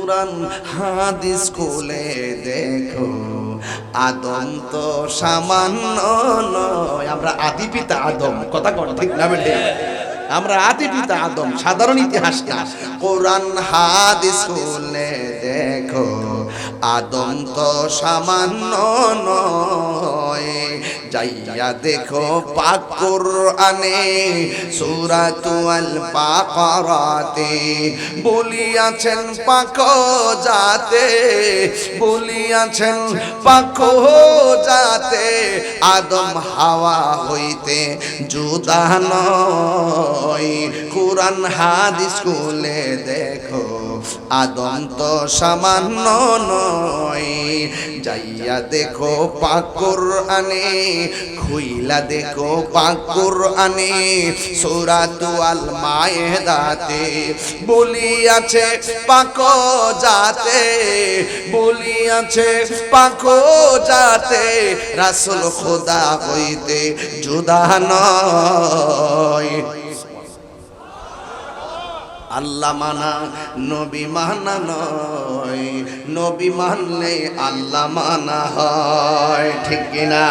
কুরআন হাদিস খুলে দেখো, আদম তো সামান্য নয়। আমরা আদি পিতা আদম, কথা কন ঠিক না বেটে? আমরা আদি পিতা আদম, সাধারণ ইতিহাস না। কোরআন হাদিস খুলে দেখো, আদম তো সামান্য নয়। যাইয়া দেখো পাক কোরআনে সূরাতুল বাকারাতে বলিয়াছেন পাক জাতে, বলিয়াছেন পাক জাতে আদম হাওয়া হইতে জুদা নয়। কুরআন হাদিস খুলে দেখো, আদম তো সামান্য নয়। যাইয়া দেখো পাক কোরআনে, খুইলা দেখো পাক কোরআনে সূরাতুল মায়েদাতে বলিয়াছে পাক জাতে, বলিয়াছে পাক জাতে রাসূল খোদা হইতে জুদা নয়। আল্লাহ মানা নবী মানা নয়, নবী মানলে আল্লাহ মানা হয়, ঠিক কিনা?